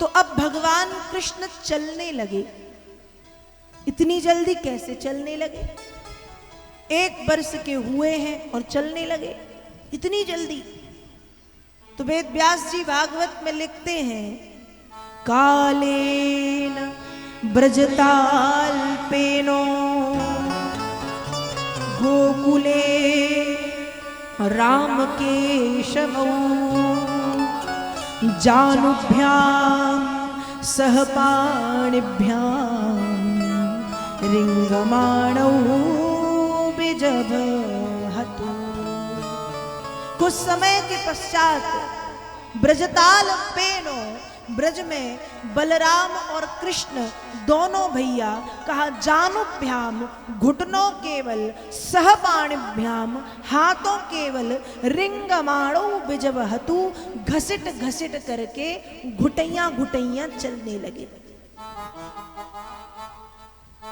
तो अब भगवान कृष्ण चलने लगे। इतनी जल्दी कैसे चलने लगे? 1 वर्ष के हुए हैं और चलने लगे इतनी जल्दी। तो वेद व्यास जी भागवत में लिखते हैं, कालेन ब्रजताल्पेनो गोकुले राम केशवौ जानुभ्याम सह पाणिभ्याम रिंगमाणौ बिजबहतु। कुछ समय के पश्चात ब्रजताल पेनो, ब्रज में बलराम और कृष्ण दोनों भैया, कहा जानुभ्याम घुटनों केवल, सहपाणिभ्याम हाथों केवल, रिंगमाणो बिजबहतु घसीट घसीट करके घुटैया घुटैया चलने लगे।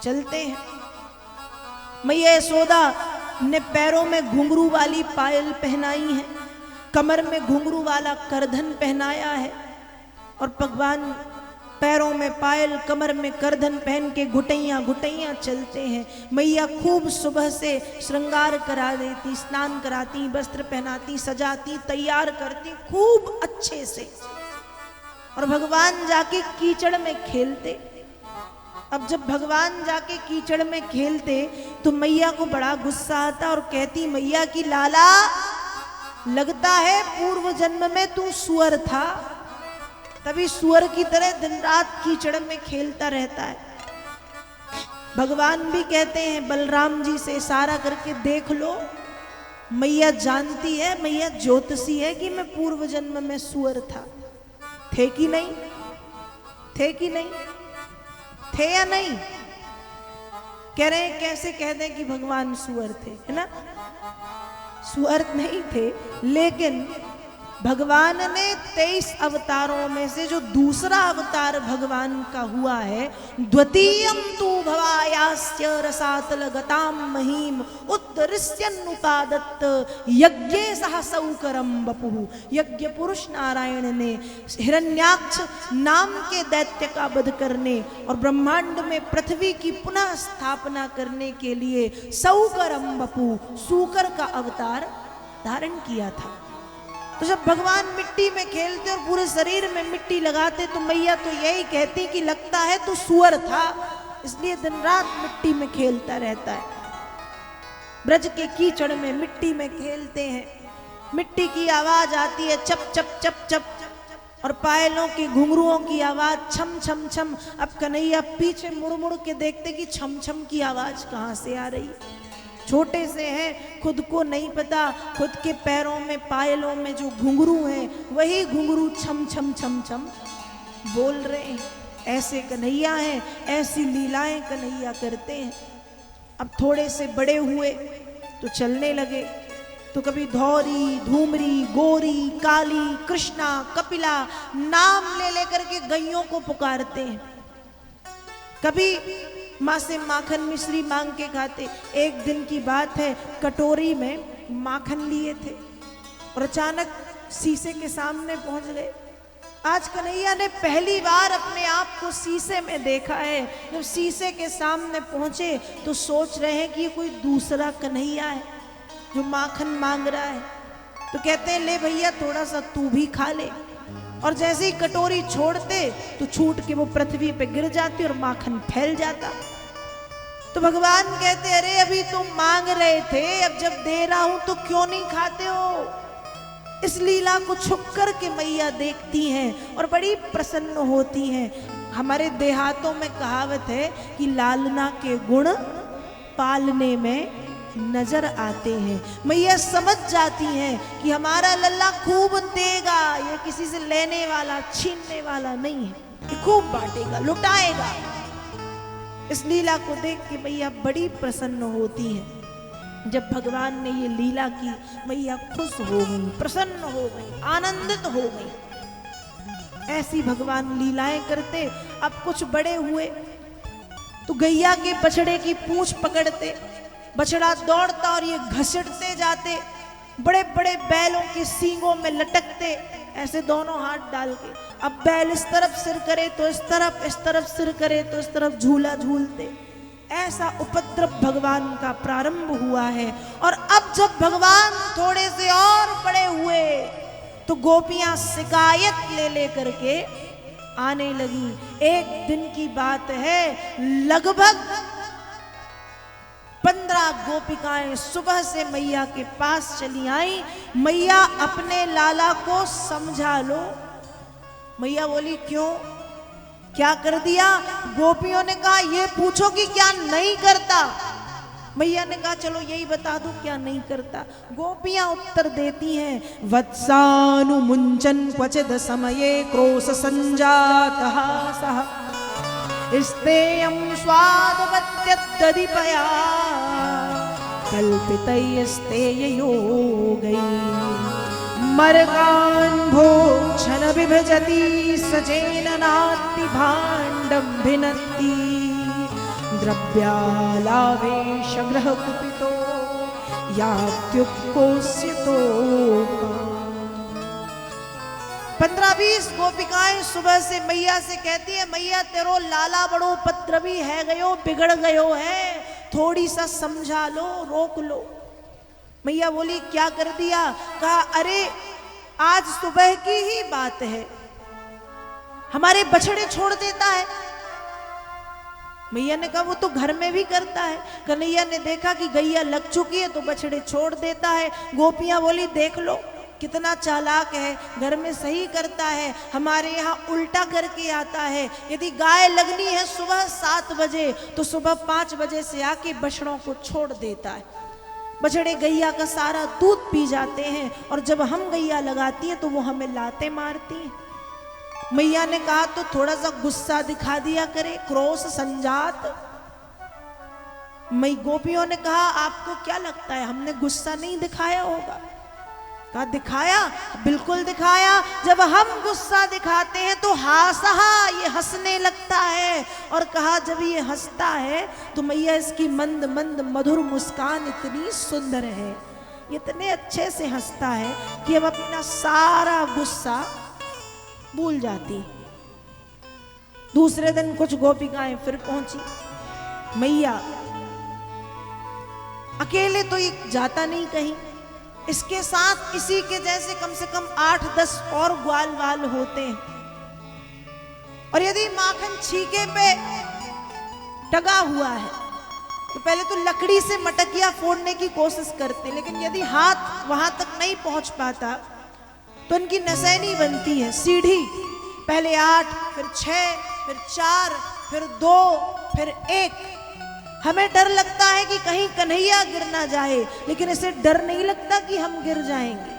चलते हैं। मैया यशोदा ने पैरों में घुंघरू वाली पायल पहनाई है, कमर में घुंघरू वाला करधन पहनाया है, और भगवान पैरों में पायल कमर में करधन पहन के घुटैया घुटैया चलते हैं। मैया खूब सुबह से श्रृंगार करा देती, स्नान कराती, वस्त्र पहनाती, सजाती, तैयार करती खूब अच्छे से, और भगवान जाके कीचड़ में खेलते। अब जब भगवान जाके कीचड़ में खेलते तो मैया को बड़ा गुस्सा आता और कहती, मैया की लाला, लगता है पूर्व जन्म में तू सुअर था, तभी सुअर की तरह दिन रात कीचड़ में खेलता रहता है। भगवान भी कहते हैं बलराम जी से, इशारा करके देख लो, मैया जानती है, मैया ज्योतिषी है कि मैं पूर्व जन्म में सुअर था। थे कि नहीं? थे कि नहीं? थे या नहीं? कह रहे हैं कैसे कह दें कि भगवान सुअर थे, है ना? सुअर नहीं थे, लेकिन भगवान ने 23 अवतारों में से जो दूसरा अवतार भगवान का हुआ है, द्वितीयम तु भवायास्य रसातल गताम महीम उत्तरिष्यन्नुपादत्त यज्ञे सह सौकरम बपुः। यज्ञ पुरुष नारायण ने हिरण्याक्ष नाम के दैत्य का वध करने और ब्रह्मांड में पृथ्वी की पुनः स्थापना करने के लिए सौकरम बपु, सूकर का अवतार धारण किया था। तो जब भगवान मिट्टी में खेलते और पूरे शरीर में मिट्टी लगाते तो मैया तो यही कहती कि लगता है तू सुअर था, इसलिए दिन रात मिट्टी में खेलता रहता है। ब्रज के कीचड़ में मिट्टी में खेलते हैं, मिट्टी की आवाज आती है चप चप चप चप, और पायलों की घुंघरुओं की आवाज छम छम छम। अब कन्हैया पीछे मुड़ मुड़ के देखते कि छम छम की आवाज कहाँ से आ रही है। छोटे से हैं, खुद को नहीं पता, खुद के पैरों में पायलों में जो घुंघरू हैं वही घुंघरू छम छम छम छम बोल रहे हैं। ऐसे कन्हैया हैं, ऐसी लीलाएं कन्हैया करते हैं। अब थोड़े से बड़े हुए तो चलने लगे, तो कभी धौरी, धूमरी, गोरी, काली, कृष्णा, कपिला नाम ले लेकर के गैयों को पुकारते हैं। कभी माँ से माखन मिश्री मांग के खाते। एक दिन की बात है, कटोरी में माखन लिए थे और अचानक शीशे के सामने पहुंच गए। आज कन्हैया ने पहली बार अपने आप को शीशे में देखा है। जब शीशे के सामने पहुंचे तो सोच रहे हैं कि ये कोई दूसरा कन्हैया है जो माखन मांग रहा है। तो कहते हैं ले भैया थोड़ा सा तू भी खा ले, और जैसे ही कटोरी छोड़ते तो छूट के वो पृथ्वी पे गिर जाती और माखन फैल जाता। तो भगवान कहते अरे अभी तुम मांग रहे थे, अब जब दे रहा हूं तो क्यों नहीं खाते हो। इस लीला को छुप कर के मैया देखती हैं और बड़ी प्रसन्न होती हैं। हमारे देहातों में कहावत है कि लालना के गुण पालने में नजर आते हैं। मैया समझ जाती हैं कि हमारा लल्ला खूब देगा, ये किसी से लेने वाला छीनने वाला नहीं है, ये खूब बांटेगा, लुटाएगा। इस लीला को देख के मैया बड़ी प्रसन्न होती है। जब भगवान ने ये लीला की, मैया खुश हो गई, प्रसन्न हो गई, आनंदित हो गई। ऐसी भगवान लीलाएं करते। अब कुछ बड़े हुए तो गैया के बछड़े की पूंछ पकड़ते, बछड़ा दौड़ता और ये घसीटते जाते, बड़े बड़े बैलों के सींगों में लटकते ऐसे दोनों हाथ डाल के। अब बैल इस तरफ सिर करे तो इस तरफ सिर करे तो इस तरफ झूला झूलते। ऐसा उपद्रव भगवान का प्रारंभ हुआ है। और अब जब भगवान थोड़े से और बड़े हुए तो गोपियां शिकायत ले लेकर के आने लगी। एक दिन की बात है, लगभग 15 गोपिकाएं सुबह से मैया के पास चली आई। मैया अपने लाला को समझा लो। मैया बोली क्यों, क्या कर दिया? गोपियों ने कहा ये पूछो कि क्या नहीं करता। मैया ने कहा चलो यही बता दो क्या नहीं करता। गोपियां उत्तर देती हैं, वत्सानुमुंचन क्वचिद समये क्रोश संजातः सः स्तेयं स्वादवत्यदधिपया कल्पितैस्तेययोगैः मर्गान् भोक्षण विभजति सजेन नाति भाण्डं भिनत्ति द्रव्यालावेश ग्रह कुपितो यात्युक्कोस्यतो। 15-20 गोपिकाएं सुबह से मैया से कहती है, मैया तेरो लाला बड़ो उपद्रवी है गयो, बिगड़ गयो है, थोड़ी सा समझा लो, रोक लो। मैया बोली क्या कर दिया? कहा अरे आज सुबह की ही बात है, हमारे बछड़े छोड़ देता है। मैया ने कहा वो तो घर में भी करता है। कन्हैया ने देखा कि गैया लग चुकी है तो बछड़े छोड़ देता है। गोपियां बोली देख लो कितना चालाक है, घर में सही करता है, हमारे यहाँ उल्टा करके आता है। यदि गाय लगनी है सुबह 7 बजे तो सुबह 5 बजे से आके बछड़ों को छोड़ देता है। बछड़े गैया का सारा दूध पी जाते हैं और जब हम गैया लगाती हैं तो वो हमें लाते मारती हैं। मैया ने कहा तो थोड़ा सा गुस्सा दिखा दिया करे, क्रोश संजात। मई गोपियों ने कहा आपको क्या लगता है हमने गुस्सा नहीं दिखाया होगा? कहा दिखाया, बिल्कुल दिखाया। जब हम गुस्सा दिखाते हैं तो हासहा ये हंसने लगता है। और कहा जब ये हंसता है तो मैया इसकी मंद मंद मधुर मुस्कान इतनी सुंदर है, इतने अच्छे से हंसता है कि अब अपना सारा गुस्सा भूल जाती। दूसरे दिन कुछ गोपिकाएं फिर पहुंची। मैया अकेले तो ये जाता नहीं कहीं, इसके साथ इसी के जैसे कम से कम 8-10 और ग्वाल वाल होते हैं। और यदि माखन छीके पे टगा हुआ है तो पहले तो लकड़ी से मटकिया फोड़ने की कोशिश करते, लेकिन यदि हाथ वहां तक नहीं पहुंच पाता तो इनकी नसैनी बनती है सीढ़ी। पहले 8, फिर 6, फिर 4, फिर 2, फिर 1। हमें डर लगता है कि कहीं कन्हैया गिर ना जाए, लेकिन इसे डर नहीं लगता कि हम गिर जाएंगे।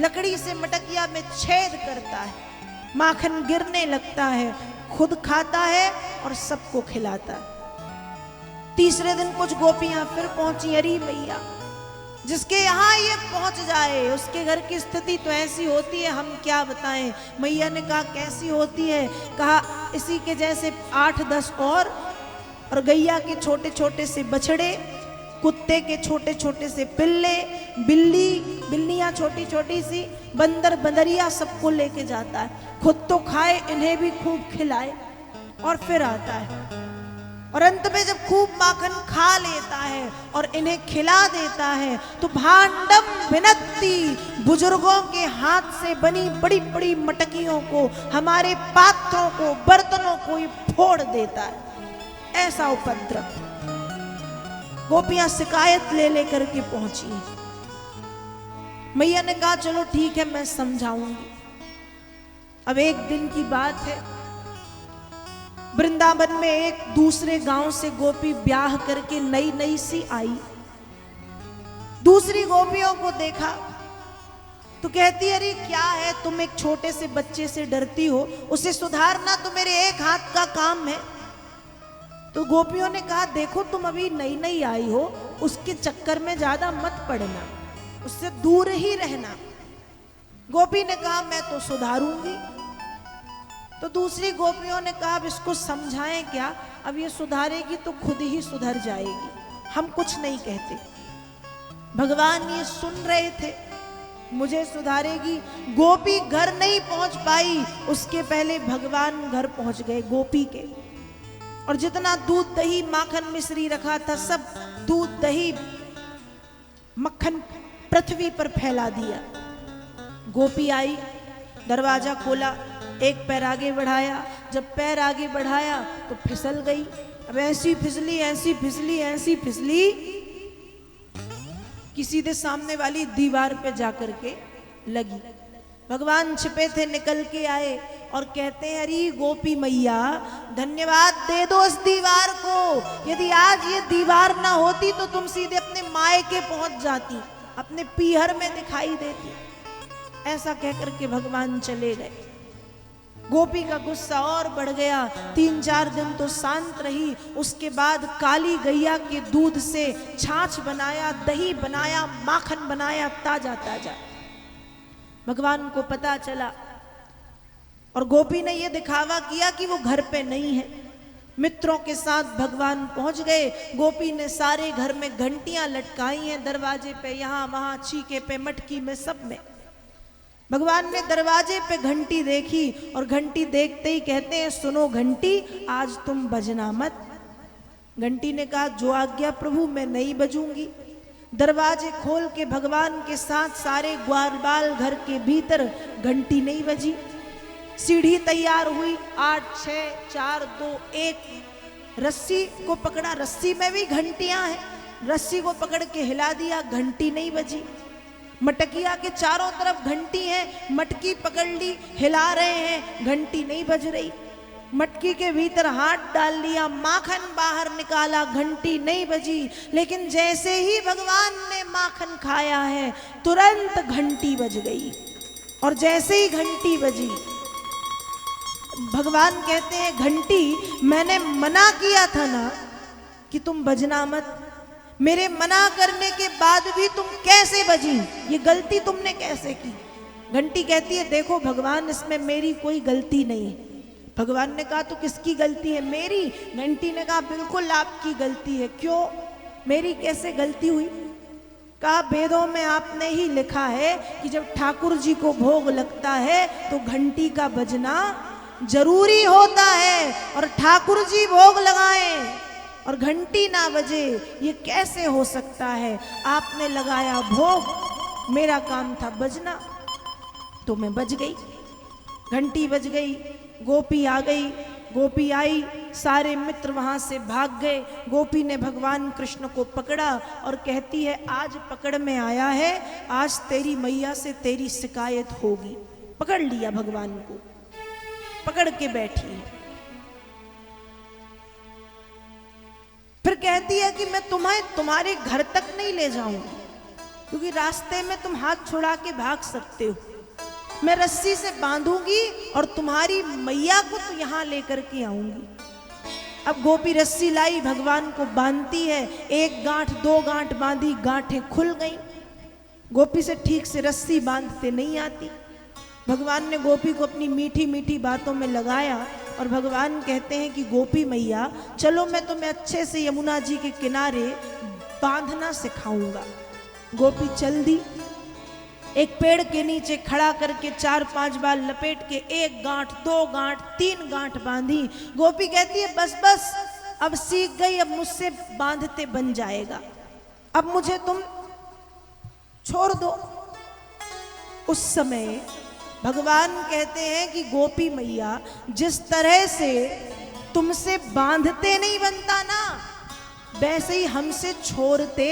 लकड़ी से मटकिया में छेद करता है, माखन गिरने लगता है, खुद खाता है और सबको खिलाता है। तीसरे दिन कुछ गोपियां फिर पहुंची। अरे मैया जिसके यहाँ ये पहुंच जाए उसके घर की स्थिति तो ऐसी होती है हम क्या बताएं। मैया ने कहा कैसी होती है? कहा इसी के जैसे 8-10 और गैया के छोटे छोटे से बछड़े, कुत्ते के छोटे छोटे से पिल्ले, बिल्लियां छोटी छोटी सी, बंदर बंदरिया सबको लेके जाता है। खुद तो खाए, इन्हें भी खूब खिलाए और फिर आता है। और अंत में जब खूब माखन खा लेता है और इन्हें खिला देता है तो भांडम भिनत्ती, बुजुर्गों के हाथ से बनी बड़ी बड़ी मटकियों को, हमारे पात्रों को, बर्तनों को ये फोड़ देता है। ऐसा उपद्रव। गोपियां शिकायत ले लेकर के पहुंची। मैया ने कहा चलो ठीक है मैं समझाऊंगी। अब एक दिन की बात है, वृंदावन में एक दूसरे गांव से गोपी ब्याह करके नई नई सी आई। दूसरी गोपियों को देखा तो कहती अरे क्या है, तुम एक छोटे से बच्चे से डरती हो, उसे सुधारना तो मेरे एक हाथ का काम है। तो गोपियों ने कहा देखो तुम अभी नई नई आई हो, उसके चक्कर में ज्यादा मत पड़ना, उससे दूर ही रहना। गोपी ने कहा मैं तो सुधारूंगी। तो दूसरी गोपियों ने कहा अब इसको समझाएं क्या, अब ये सुधारेगी तो खुद ही सुधर जाएगी, हम कुछ नहीं कहते। भगवान ये सुन रहे थे मुझे सुधारेगी। गोपी घर नहीं पहुंच पाई, उसके पहले भगवान घर पहुंच गए गोपी के। और जितना दूध दही माखन मिश्री रखा था, सब दूध दही मक्खन पृथ्वी पर फैला दिया। गोपी आई, दरवाजा खोला, एक पैर आगे बढ़ाया। जब पैर आगे बढ़ाया तो फिसल गई। अब ऐसी फिसली, ऐसी फिसली, ऐसी फिसली कि सीधे सामने वाली दीवार पे जाकर के लगी। भगवान छिपे थे, निकल के आए और कहते हैं, अरे गोपी मैया धन्यवाद दे दो इस दीवार को। यदि आज ये दीवार ना होती तो तुम सीधे अपने मायके पहुंच जाती, अपने पीहर में दिखाई देती। ऐसा कहकर के भगवान चले गए। गोपी का गुस्सा और बढ़ गया। 3-4 दिन तो शांत रही। उसके बाद काली गैया के दूध से छाछ बनाया, दही बनाया, माखन बनाया, ताजा ताजा। भगवान को पता चला और गोपी ने यह दिखावा किया कि वो घर पे नहीं है। मित्रों के साथ भगवान पहुंच गए। गोपी ने सारे घर में घंटियां लटकाई हैं, दरवाजे पे, यहां वहां, चीके पे, मटकी में, सब में। भगवान ने दरवाजे पे घंटी देखी और घंटी देखते ही कहते हैं, सुनो घंटी, आज तुम बजना मत। घंटी ने कहा, जो आज्ञा प्रभु, मैं नहीं बजूंगी। दरवाजे खोल के भगवान के साथ सारे ग्वाल बाल घर के भीतर, घंटी नहीं बजी। सीढ़ी तैयार हुई, 8, 6, 4, 2, 1। रस्सी को पकड़ा, रस्सी में भी घंटियां हैं। रस्सी को पकड़ के हिला दिया, घंटी नहीं बजी। मटकिया के चारों तरफ घंटी है, मटकी पकड़ ली, हिला रहे हैं, घंटी नहीं बज रही। मटकी के भीतर हाथ डाल लिया, माखन बाहर निकाला, घंटी नहीं बजी। लेकिन जैसे ही भगवान ने माखन खाया है, तुरंत घंटी बज गई। और जैसे ही घंटी बजी, भगवान कहते हैं, घंटी, मैंने मना किया था ना कि तुम बजना मत। मेरे मना करने के बाद भी तुम कैसे बजी? ये गलती तुमने कैसे की? घंटी कहती है, देखो भगवान, इसमें मेरी कोई गलती नहीं है। भगवान ने कहा, तो किसकी गलती है? मेरी। घंटी ने कहा, बिल्कुल आपकी गलती है। क्यों? मेरी कैसे गलती हुई? कहा, वेदों में आपने ही लिखा है कि जब ठाकुर जी को भोग लगता है तो घंटी का बजना जरूरी होता है, और ठाकुर जी भोग लगाएं और घंटी ना बजे, ये कैसे हो सकता है? आपने लगाया भोग, मेरा काम था बजना, तो मैं बज गई। घंटी बज गई, गोपी आ गई। गोपी आई, सारे मित्र वहां से भाग गए। गोपी ने भगवान कृष्ण को पकड़ा और कहती है, आज पकड़ में आया है, आज तेरी मैया से तेरी शिकायत होगी। पकड़ लिया भगवान को, पकड़ के बैठी है। फिर कहती है कि मैं तुम्हें तुम्हारे घर तक नहीं ले जाऊंगी, क्योंकि रास्ते में तुम हाथ छुड़ा के भाग सकते हो। मैं रस्सी से बांधूंगी और तुम्हारी मैया को तो यहां लेकर के आऊंगी। अब गोपी रस्सी लाई, भगवान को बांधती है। 1 गांठ 2 गांठ बांधी, गांठें खुल गई। गोपी से ठीक से रस्सी बांधते नहीं आती। भगवान ने गोपी को अपनी मीठी मीठी बातों में लगाया और भगवान कहते हैं कि गोपी मैया, चलो मैं तुम्हें अच्छे से यमुना जी के किनारे बांधना सिखाऊंगा। गोपी चल दी, एक पेड़ के नीचे खड़ा करके 4-5 बार लपेट के 1 गांठ 2 गांठ 3 गांठ बांधी। गोपी कहती है, बस बस, अब सीख गई, अब मुझसे बांधते बन जाएगा, अब मुझे तुम छोड़ दो। उस समय भगवान कहते हैं कि गोपी मैया, जिस तरह से तुमसे बांधते नहीं बनता ना, वैसे ही हमसे छोड़ते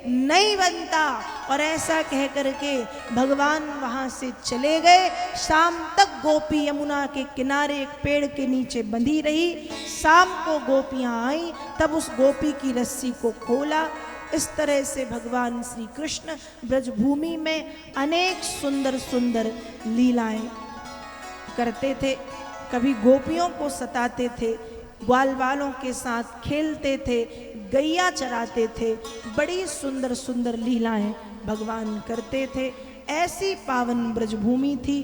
नहीं बनता। और ऐसा कह करके भगवान वहां से चले गए। शाम तक गोपी यमुना के किनारे एक पेड़ के नीचे बंधी रही। शाम को गोपियां आई, तब उस गोपी की रस्सी को खोला। इस तरह से भगवान श्री कृष्ण ब्रजभूमि में अनेक सुंदर सुंदर लीलाएं करते थे। कभी गोपियों को सताते थे, ग्वाल वालों के साथ खेलते थे, गैया चराते थे, बड़ी सुंदर सुंदर लीलाएं भगवान करते थे। ऐसी पावन ब्रजभूमि थी।